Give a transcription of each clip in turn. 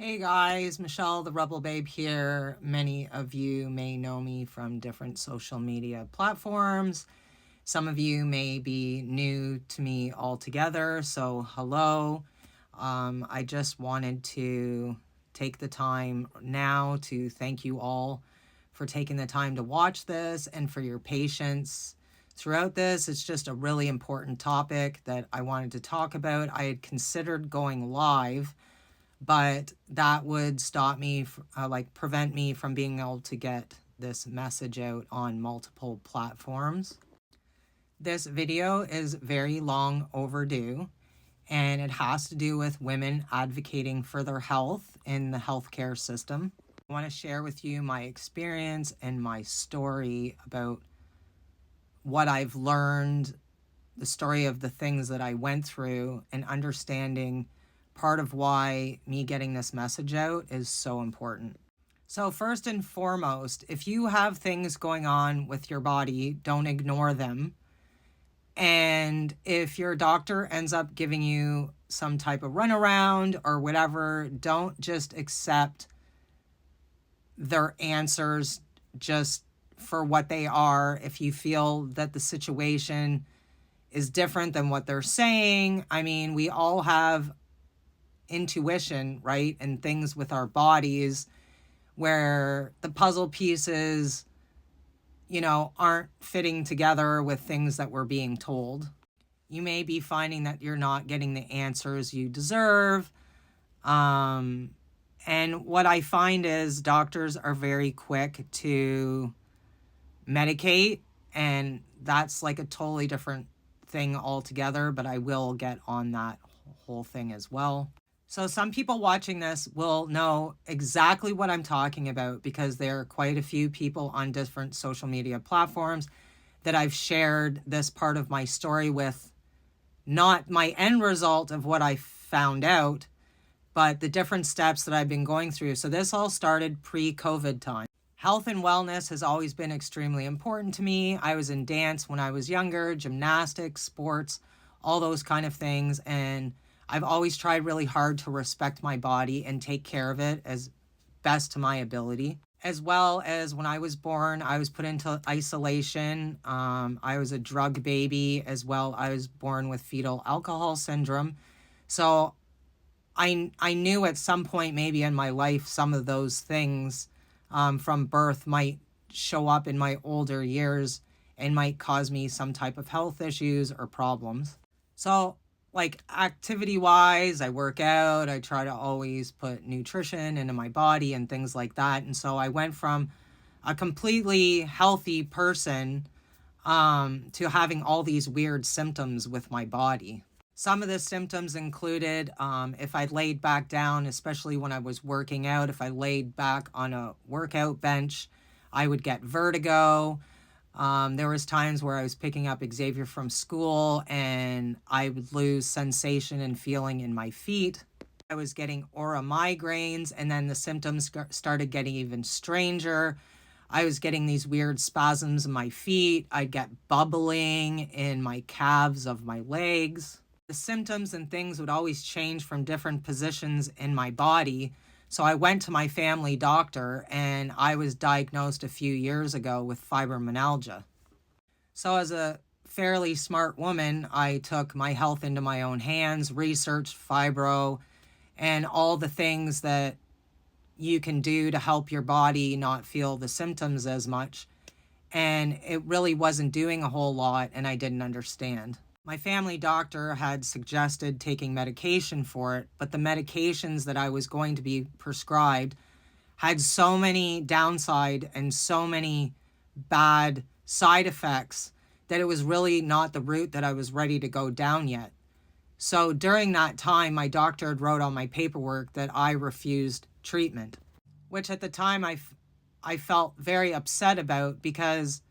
Hey guys, Michelle the Rebel Babe here. Many of you may know me from different social media platforms. Some of you may be new to me altogether, so hello. I just wanted to take the time now to thank you all for taking the time to watch this and for your patience throughout this. It's just a really important topic that I wanted to talk about. I had considered going live, but that would stop me, prevent me from being able to get this message out on multiple platforms. This video is very long overdue, and it has to do with women advocating for their health in the healthcare system. I want to share with you my experience and my story about what I've learned, the story of the things that I went through, and understanding part of why me getting this message out is so important. So first and foremost, if you have things going on with your body, don't ignore them. And if your doctor ends up giving you some type of runaround or whatever, don't just accept their answers just for what they are. If you feel that the situation is different than what they're saying, I mean, we all have intuition, right? And things with our bodies where the puzzle pieces, aren't fitting together with things that we're being told. You may be finding that you're not getting the answers you deserve. And what I find is doctors are very quick to medicate, and that's like a totally different thing altogether, but I will get on that whole thing as well. So some people watching this will know exactly what I'm talking about because there are quite a few people on different social media platforms that I've shared this part of my story with. Not my end result of what I found out, but the different steps that I've been going through. So this all started pre-COVID time. Health and wellness has always been extremely important to me. I was in dance when I was younger, gymnastics, sports, all those kind of things. And I've always tried really hard to respect my body and take care of it as best to my ability. As well as when I was born, I was put into isolation. I was a drug baby as well. I was born with fetal alcohol syndrome. So I knew at some point maybe in my life some of those things from birth might show up in my older years and might cause me some type of health issues or problems. So like activity wise, I work out, I try to always put nutrition into my body and things like that. And so I went from a completely healthy person to having all these weird symptoms with my body. Some of the symptoms included if I laid back down, especially when I was working out, if I laid back on a workout bench, I would get vertigo. There was times where I was picking up Xavier from school and I would lose sensation and feeling in my feet. I was getting aura migraines, and then the symptoms started getting even stranger. I was getting these weird spasms in my feet. I'd get bubbling in my calves of my legs. The symptoms and things would always change from different positions in my body. So I went to my family doctor and I was diagnosed a few years ago with fibromyalgia. So as a fairly smart woman, I took my health into my own hands, researched fibro and all the things that you can do to help your body not feel the symptoms as much. And it really wasn't doing a whole lot, and I didn't understand. My family doctor had suggested taking medication for it, but the medications that I was going to be prescribed had so many downside and so many bad side effects that it was really not the route that I was ready to go down yet. So during that time, my doctor had wrote on my paperwork that I refused treatment, which at the time I felt very upset about because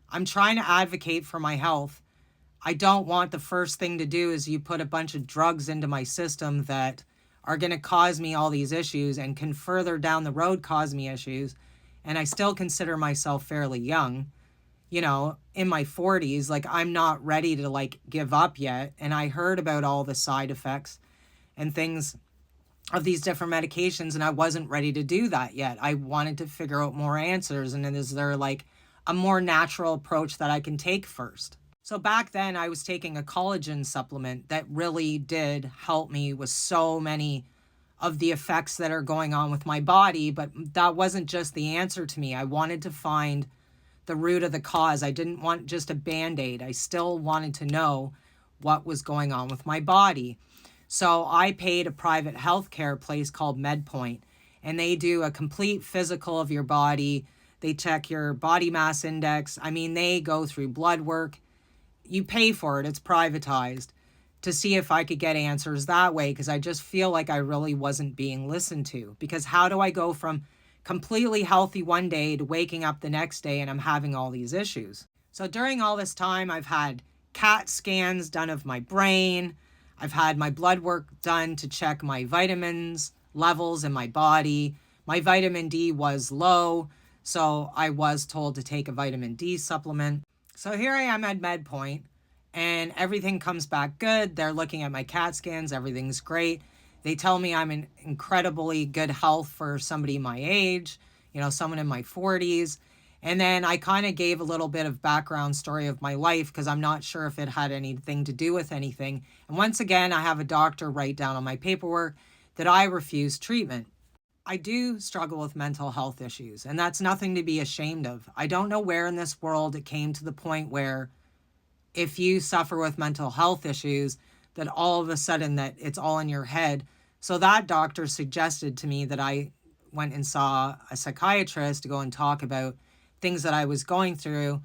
I'm trying to advocate for my health. I don't want the first thing to do is you put a bunch of drugs into my system that are going to cause me all these issues and can further down the road cause me issues. And I still consider myself fairly young, in my 40s. Like, I'm not ready to give up yet. And I heard about all the side effects and things of these different medications, and I wasn't ready to do that yet. I wanted to figure out more answers, and then is there like a more natural approach that I can take first? So back then I was taking a collagen supplement that really did help me with so many of the effects that are going on with my body, but that wasn't just the answer to me. I wanted to find the root of the cause. I didn't want just a band-aid. I still wanted to know what was going on with my body. So I paid a private healthcare place called MedPoint, and they do a complete physical of your body. They check your body mass index. I mean, they go through blood work. You pay for it. It's privatized, to see if I could get answers that way, because I just feel like I really wasn't being listened to. Because how do I go from completely healthy one day to waking up the next day and I'm having all these issues? So during all this time, I've had CAT scans done of my brain. I've had my blood work done to check my vitamins levels in my body. My vitamin D was low, so I was told to take a vitamin D supplement. So here I am at MedPoint, and everything comes back good. They're looking at my CAT scans. Everything's great. They tell me I'm in incredibly good health for somebody my age, someone in my 40s. And then I kind of gave a little bit of background story of my life, because I'm not sure if it had anything to do with anything. And once again, I have a doctor write down on my paperwork that I refuse treatment. I do struggle with mental health issues, and that's nothing to be ashamed of. I don't know where in this world it came to the point where if you suffer with mental health issues, that all of a sudden that it's all in your head. So that doctor suggested to me that I went and saw a psychiatrist to go and talk about things that I was going through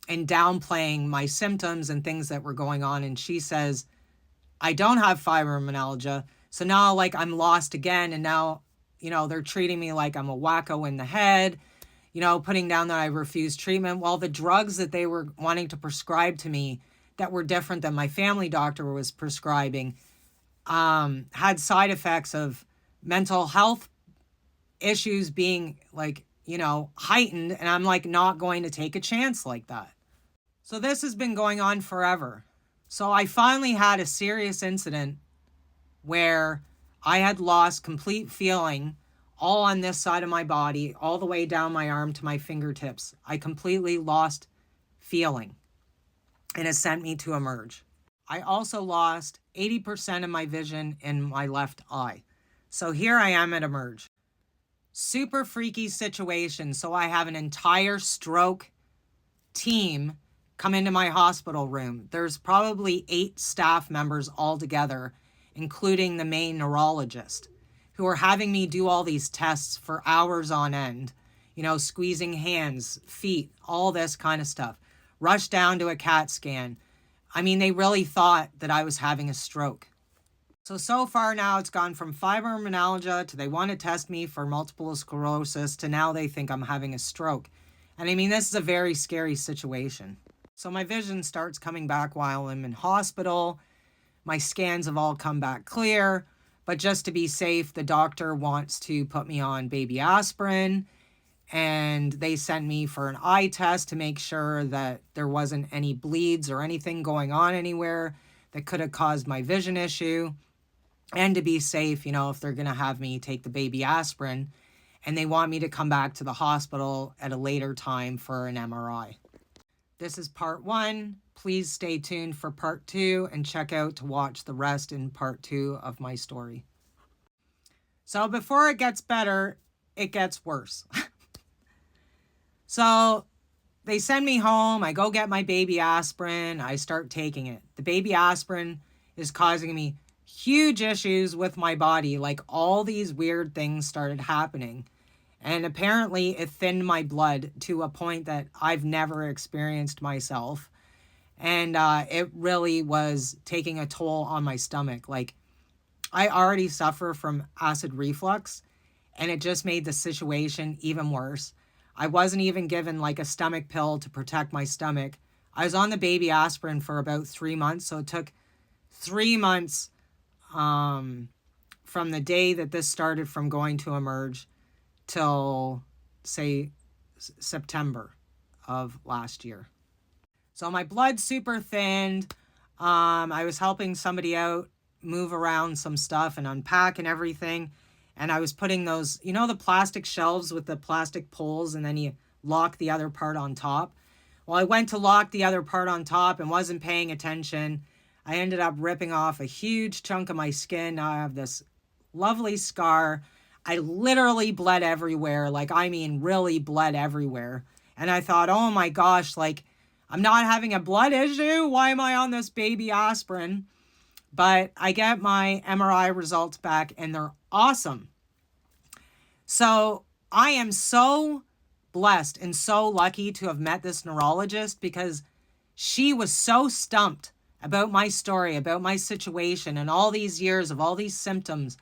and downplaying my symptoms and things that were going on. And she says, I don't have fibromyalgia. So now like I'm lost again. And now, they're treating me like I'm a wacko in the head, putting down that I refuse treatment. Well, the drugs that they were wanting to prescribe to me that were different than my family doctor was prescribing had side effects of mental health issues being like, heightened. And I'm like not going to take a chance like that. So this has been going on forever. So I finally had a serious incident where I had lost complete feeling all on this side of my body, all the way down my arm to my fingertips. I completely lost feeling, and it sent me to Emerge. I also lost 80% of my vision in my left eye. So here I am at Emerge. Super freaky situation. So I have an entire stroke team come into my hospital room. There's probably 8 staff members altogether, including the main neurologist, who are having me do all these tests for hours on end, squeezing hands, feet, all this kind of stuff. Rushed down to a CAT scan. I mean, they really thought that I was having a stroke. So far now it's gone from fibromyalgia to they want to test me for multiple sclerosis to now they think I'm having a stroke. And I mean, this is a very scary situation. So my vision starts coming back while I'm in hospital. My scans have all come back clear, but just to be safe, the doctor wants to put me on baby aspirin, and they sent me for an eye test to make sure that there wasn't any bleeds or anything going on anywhere that could have caused my vision issue. And to be safe, if they're going to have me take the baby aspirin, and they want me to come back to the hospital at a later time for an MRI. This is part 1. Please stay tuned for part 2 and check out to watch the rest in part 2 of my story. So before it gets better, it gets worse. So they send me home. I go get my baby aspirin. I start taking it. The baby aspirin is causing me huge issues with my body. Like all these weird things started happening. And apparently it thinned my blood to a point that I've never experienced myself. And it really was taking a toll on my stomach. Like I already suffer from acid reflux, and it just made the situation even worse. I wasn't even given like a stomach pill to protect my stomach. I was on the baby aspirin for about 3 months. So it took 3 months from the day that this started from going to Emerge till, say, September of last year. So my blood's super thinned. I was helping somebody out move around some stuff and unpack and everything. And I was putting those, the plastic shelves with the plastic poles, and then you lock the other part on top. Well, I went to lock the other part on top and wasn't paying attention. I ended up ripping off a huge chunk of my skin. Now I have this lovely scar. I literally bled everywhere. Like, I mean, really bled everywhere. And I thought, oh my gosh, like, I'm not having a blood issue. Why am I on this baby aspirin? But I get my MRI results back and they're awesome. So I am so blessed and so lucky to have met this neurologist, because she was so stumped about my story, about my situation, and all these years of all these symptoms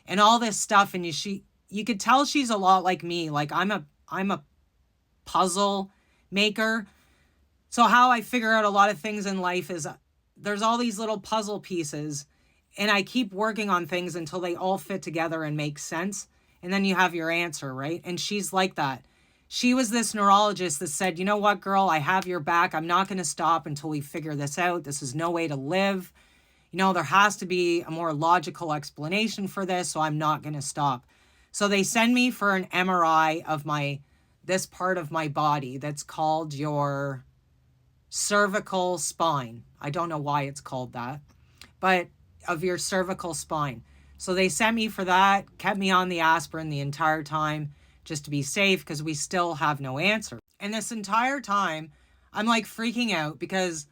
and all this stuff. And you could tell she's a lot like me. Like, I'm a puzzle maker. So how I figure out a lot of things in life is there's all these little puzzle pieces, and I keep working on things until they all fit together and make sense. And then you have your answer, right? And she's like that. She was this neurologist that said, you know what, girl, I have your back. I'm not going to stop until we figure this out. This is no way to live. There has to be a more logical explanation for this, so I'm not going to stop. So they send me for an MRI of this part of my body that's called your cervical spine. I don't know why it's called that, but of your cervical spine. So they sent me for that, kept me on the aspirin the entire time just to be safe, because we still have no answer. And this entire time, I'm like freaking out because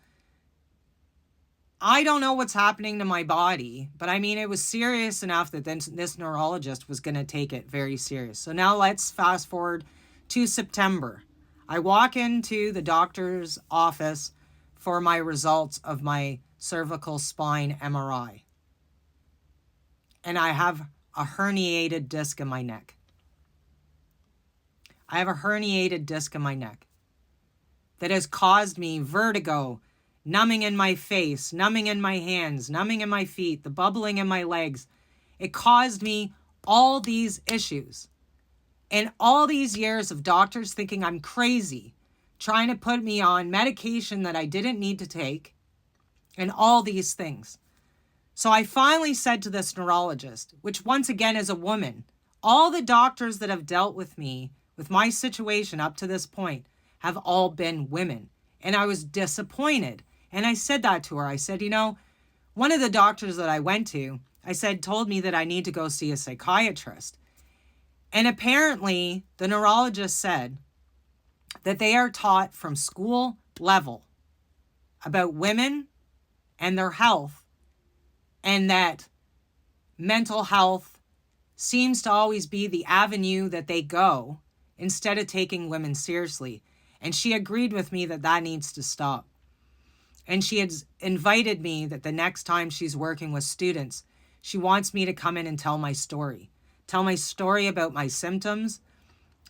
I don't know what's happening to my body. But I mean, it was serious enough that this neurologist was going to take it very serious. So now let's fast forward to September. I walk into the doctor's office for my results of my cervical spine MRI. And I have a herniated disc in my neck. I have a herniated disc in my neck that has caused me vertigo, numbing in my face, numbing in my hands, numbing in my feet, the bubbling in my legs. It caused me all these issues. And all these years of doctors thinking I'm crazy, trying to put me on medication that I didn't need to take, and all these things. So I finally said to this neurologist, which once again is a woman, all the doctors that have dealt with me, with my situation up to this point, have all been women. And I was disappointed. And I said that to her. I said, one of the doctors that I went to, told me that I need to go see a psychiatrist. And apparently the neurologist said that they are taught from school level about women and their health, and that mental health seems to always be the avenue that they go instead of taking women seriously. And she agreed with me that that needs to stop. And she had invited me that the next time she's working with students, she wants me to come in and tell my story about my symptoms,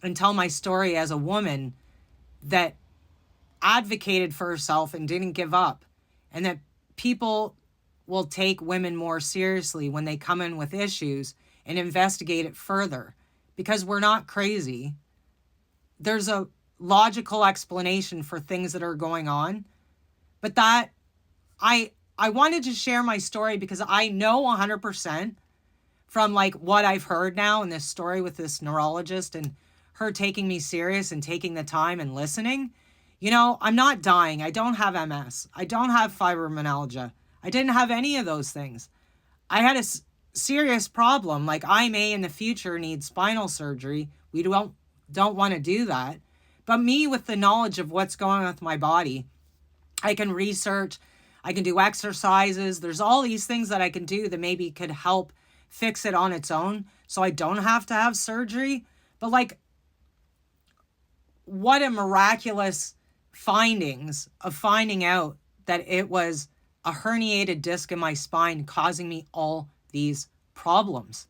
and tell my story as a woman that advocated for herself and didn't give up, and that people will take women more seriously when they come in with issues and investigate it further, because we're not crazy. There's a logical explanation for things that are going on. But that I wanted to share my story because I know 100% from like what I've heard now in this story with this neurologist and her taking me serious and taking the time and listening. I'm not dying. I don't have MS. I don't have fibromyalgia. I didn't have any of those things. I had a serious problem. Like, I may in the future need spinal surgery. We don't want to do that. But me, with the knowledge of what's going on with my body, I can research, I can do exercises. There's all these things that I can do that maybe could help fix it on its own, so I don't have to have surgery. But like, what a miraculous findings of finding out that it was a herniated disc in my spine causing me all these problems.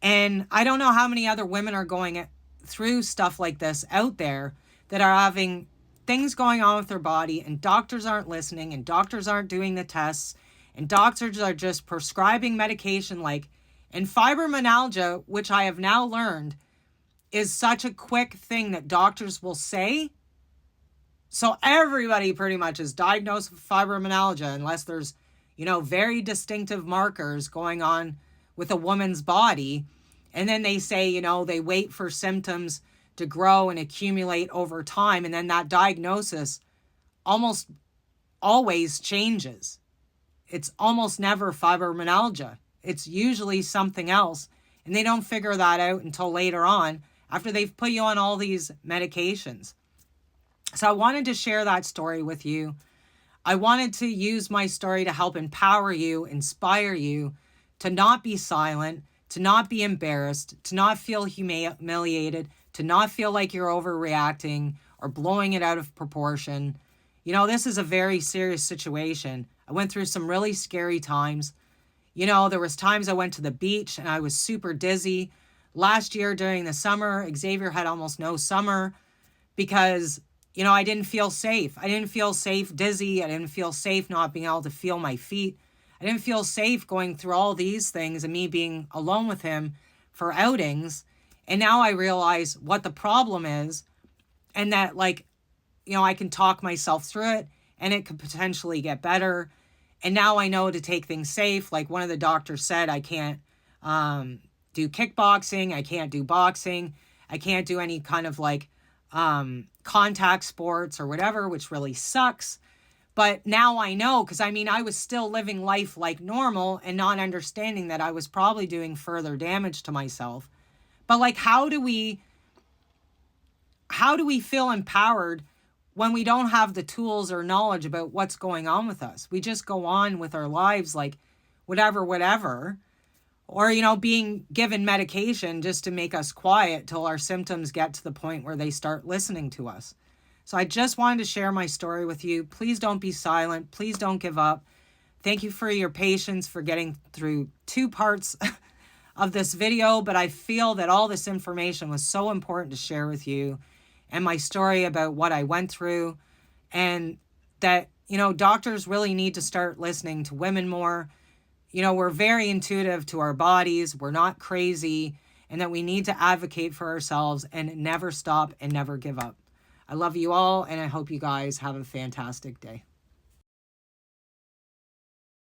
And I don't know how many other women are going through stuff like this out there that are having things going on with their body, and doctors aren't listening, and doctors aren't doing the tests, and doctors are just prescribing medication and fibromyalgia, which I have now learned is such a quick thing that doctors will say. So everybody pretty much is diagnosed with fibromyalgia unless there's, very distinctive markers going on with a woman's body. And then they say, they wait for symptoms to grow and accumulate over time. And then that diagnosis almost always changes. It's almost never fibromyalgia. It's usually something else. And they don't figure that out until later on after they've put you on all these medications. So I wanted to share that story with you. I wanted to use my story to help empower you, inspire you to not be silent, to not be embarrassed, to not feel humiliated, to not feel like you're overreacting or blowing it out of proportion. This is a very serious situation. I went through some really scary times. There was times I went to the beach and I was super dizzy. Last year during the summer, Xavier had almost no summer because I didn't feel safe. I didn't feel safe dizzy. I didn't feel safe not being able to feel my feet. I didn't feel safe going through all these things and me being alone with him for outings. And now I realize what the problem is and that I can talk myself through it and it could potentially get better. And now I know to take things safe. Like one of the doctors said, I can't do kickboxing. I can't do boxing. I can't do any kind of contact sports or whatever, which really sucks. But now I know, because I was still living life like normal and not understanding that I was probably doing further damage to myself. But how do we feel empowered when we don't have the tools or knowledge about what's going on with us? We just go on with our lives like whatever. Or, being given medication just to make us quiet till our symptoms get to the point where they start listening to us. So I just wanted to share my story with you. Please don't be silent. Please don't give up. Thank you for your patience for getting through 2 parts of this video, but I feel that all this information was so important to share with you and my story about what I went through, and that, doctors really need to start listening to women more. We're very intuitive to our bodies. We're not crazy, and that we need to advocate for ourselves and never stop and never give up. I love you all, and I hope you guys have a fantastic day.